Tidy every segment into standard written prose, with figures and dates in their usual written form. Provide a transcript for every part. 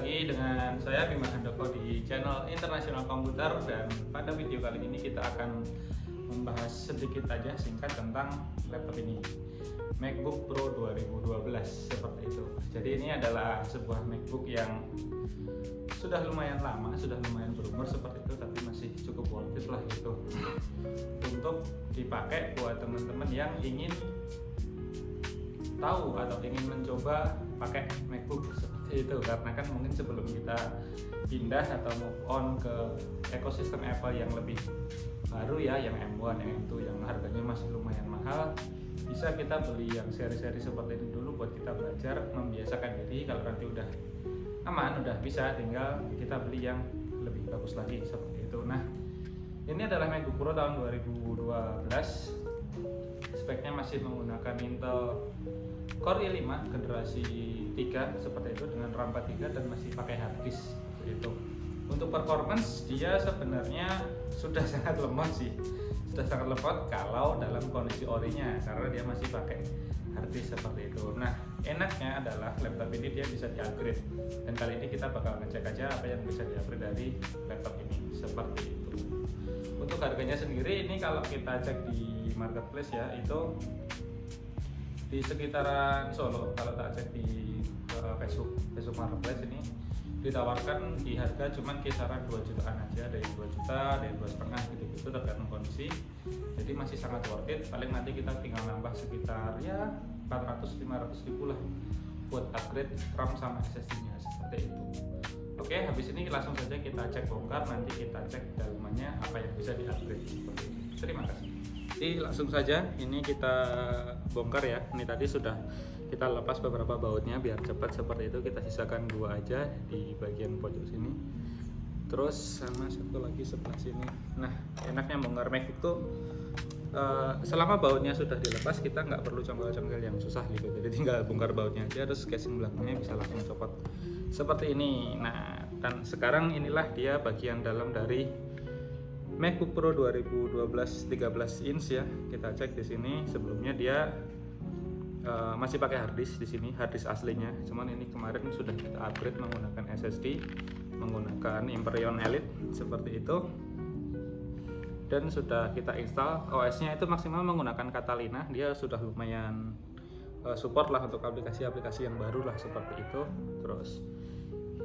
lagi dengan saya Bima Handoko di channel Internasional Komputer, dan pada video kali ini kita akan membahas sedikit aja singkat tentang laptop ini, MacBook Pro 2012 seperti itu. Jadi ini adalah sebuah MacBook yang sudah lumayan lama, sudah lumayan berumur seperti itu, tapi masih cukup worth it lah gitu untuk dipakai buat teman-teman yang ingin tahu atau ingin mencoba pakai MacBook seperti itu, karena kan mungkin sebelum kita pindah atau move on ke ekosistem Apple yang lebih baru ya, yang M1, yang M2 yang harganya masih lumayan mahal, bisa kita beli yang seri-seri seperti ini dulu buat kita belajar membiasakan diri. Kalau nanti udah aman, udah bisa, tinggal kita beli yang lebih bagus lagi seperti itu. Nah, ini adalah MacBook Pro tahun 2012, speknya masih menggunakan Intel Core i5 generasi 3 seperti itu dengan RAM 4 GB dan masih pakai hard disk itu. Untuk performance dia sebenarnya sudah sangat lemot sih, sudah sangat lemot kalau dalam kondisi orinya, karena dia masih pakai hard disk seperti itu. Nah, enaknya adalah laptop ini dia bisa di-upgrade, dan kali ini kita bakal ngecek aja apa yang bisa di-upgrade dari laptop ini seperti itu. Untuk harganya sendiri ini kalau kita cek di marketplace ya, itu di sekitaran Solo, kalau tak cek di Facebook Marketplace ini ditawarkan di harga cuman kisaran 2 jutaan aja, dari 2 juta, dari 2,5 gitu-gitu tergantung kondisi. Jadi masih sangat worth it. Paling nanti kita tinggal nambah sekitar ya 400-500 ribu lah buat upgrade RAM sama SSD-nya seperti itu. Oke, habis ini langsung saja kita cek bongkar, nanti kita cek dalamannya apa yang bisa di-upgrade seperti itu. Terima kasih. Jadi langsung saja ini kita bongkar ya. Ini tadi sudah kita lepas beberapa bautnya biar cepat seperti itu. Kita sisakan 2 aja di bagian pojok sini. Terus sama satu lagi sebelah sini. Nah, enaknya bongkar MacBook tuh selama bautnya sudah dilepas, kita nggak perlu congkel-congkel yang susah gitu. Jadi tinggal bongkar bautnya aja, terus casing belakangnya bisa langsung copot seperti ini. Nah, dan sekarang inilah dia bagian dalam dari MacBook Pro 2012 13 inch ya. Kita cek di sini. Sebelumnya dia masih pakai hard disk di sini, hard disk aslinya. Cuman ini kemarin sudah kita upgrade menggunakan SSD, menggunakan Inspiron Elite seperti itu. Dan sudah kita install OS-nya itu maksimal menggunakan Catalina. Dia sudah lumayan support lah untuk aplikasi-aplikasi yang baru lah seperti itu. Terus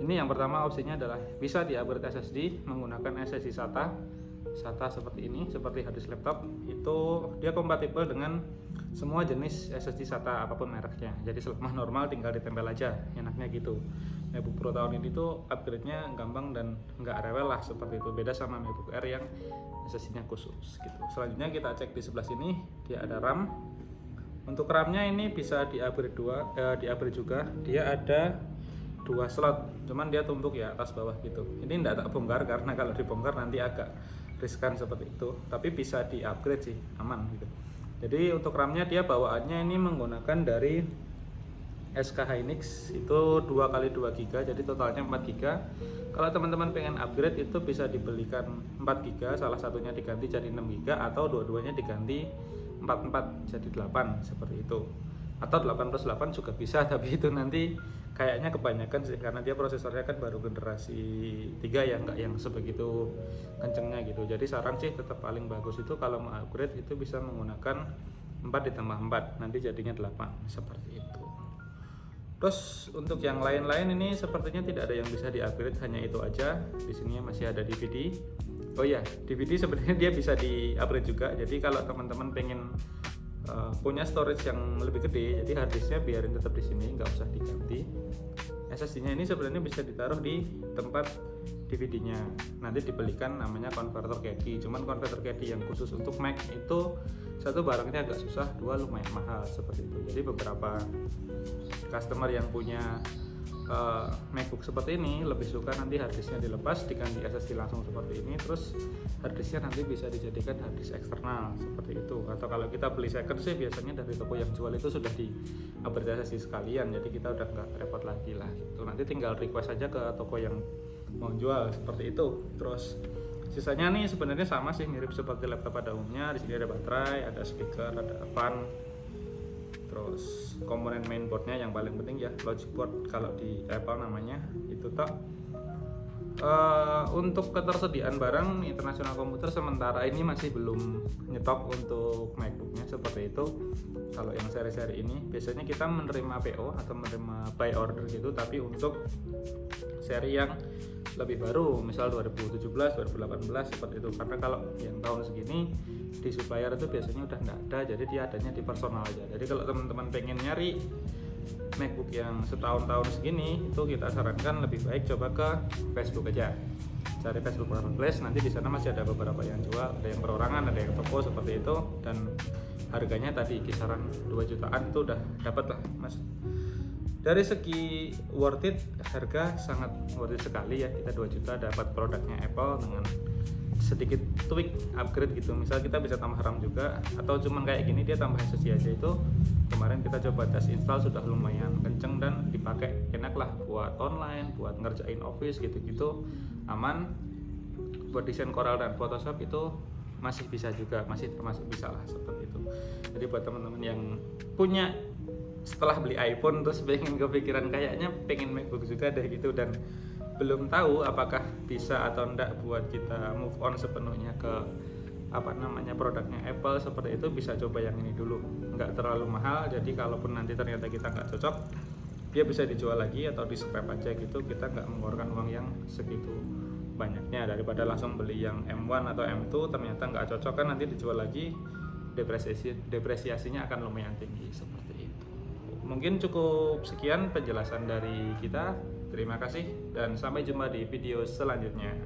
ini yang pertama opsinya adalah bisa di-upgrade SSD menggunakan SSD SATA seperti ini, seperti hard disk laptop. Itu dia kompatibel dengan semua jenis SSD SATA apapun mereknya. Jadi selama normal tinggal ditempel aja, enaknya gitu. MacBook Pro tahun ini tuh upgrade-nya gampang dan nggak rewel lah seperti itu. Beda sama MacBook Air yang SSD-nya khusus gitu. Selanjutnya kita cek di sebelah sini, dia ada RAM. Untuk RAM-nya ini bisa di-upgrade di-upgrade juga. Dia ada 2 slot, cuman dia tumpuk ya atas bawah gitu. Ini enggak tak bongkar karena kalau dibongkar nanti agak riskan seperti itu, tapi bisa di-upgrade sih, aman gitu. Jadi untuk RAM-nya dia bawaannya ini menggunakan dari SK Hynix, itu 2x2 GB, jadi totalnya 4 GB. Kalau teman-teman pengen upgrade itu bisa dibelikan 4 GB, salah satunya diganti jadi 6 GB, atau dua-duanya diganti 44 jadi 8 seperti itu. Atau 8+8 juga bisa, tapi itu nanti kayaknya kebanyakan sih, karena dia prosesornya kan baru generasi 3 ya, nggak yang sebegitu kencengnya gitu. Jadi saran sih tetap paling bagus itu kalau mau upgrade itu bisa menggunakan 4 ditambah 4, nanti jadinya 8 seperti itu. Terus untuk yang lain-lain ini sepertinya tidak ada yang bisa di-upgrade, hanya itu aja. Di sini masih ada DVD. Oh ya, DVD sebenarnya dia bisa di-upgrade juga. Jadi kalau teman-teman pengen punya storage yang lebih gede, jadi hard disknya biarin tetap di sini, nggak usah diganti. SSD-nya ini sebenarnya bisa ditaruh di tempat DVD-nya. Nanti dibelikan namanya konverter Caddy. Cuman konverter Caddy yang khusus untuk Mac itu satu barangnya agak susah, dua lumayan mahal seperti itu. Jadi beberapa customer yang punya MacBook seperti ini lebih suka nanti harddisknya dilepas, diganti SSD langsung seperti ini, terus harddisknya nanti bisa dijadikan harddisk eksternal seperti itu. Atau kalau kita beli second sih biasanya dari toko yang jual itu sudah di upgrade SSD sekalian, jadi kita udah nggak repot lagi lah gitu. Nanti tinggal request aja ke toko yang mau jual seperti itu. Terus sisanya nih sebenarnya sama sih, mirip seperti laptop pada umumnya. Di sini ada baterai, ada speaker, ada fan. Terus komponen mainboardnya yang paling penting ya, logic board kalau di Apple namanya, itu tok. Untuk ketersediaan barang International Computer sementara ini masih belum nyetok untuk MacBooknya seperti itu. Kalau yang seri-seri ini biasanya kita menerima PO atau menerima buy order gitu, tapi untuk seri yang lebih baru, misal 2017, 2018 seperti itu. Karena kalau yang tahun segini di supplier itu biasanya udah nggak ada, jadi dia adanya di personal aja. Jadi kalau teman-teman pengen nyari MacBook yang setahun-tahun segini, itu kita sarankan lebih baik coba ke Facebook aja. Cari Facebook Marketplace, nanti di sana masih ada beberapa yang jual, ada yang perorangan, ada yang toko seperti itu, dan harganya tadi kisaran 2 jutaan itu udah dapat lah, Mas. Dari segi worth it, harga sangat worth it sekali ya. Kita 2 juta dapat produknya Apple dengan sedikit tweak upgrade gitu. Misal kita bisa tambah RAM juga, atau cuman kayak gini dia tambah SSD aja. Itu kemarin kita coba tes install sudah lumayan kenceng dan dipakai enak lah buat online, buat ngerjain office gitu-gitu, aman. Buat desain Corel dan Photoshop itu masih bisa juga, masih termasuk bisa lah seperti itu. Jadi buat teman-teman yang punya setelah beli iPhone terus pengen kepikiran kayaknya pengen MacBook juga deh gitu, dan belum tahu apakah bisa atau enggak buat kita move on sepenuhnya ke produknya Apple seperti itu, bisa coba yang ini dulu. Nggak terlalu mahal, jadi kalaupun nanti ternyata kita nggak cocok, dia bisa dijual lagi atau di scrap aja gitu. Kita nggak mengeluarkan uang yang segitu banyaknya daripada langsung beli yang M1 atau M2 ternyata nggak cocok, kan nanti dijual lagi, depresiasinya akan lumayan tinggi seperti itu. Mungkin cukup sekian penjelasan dari kita. Terima kasih dan sampai jumpa di video selanjutnya.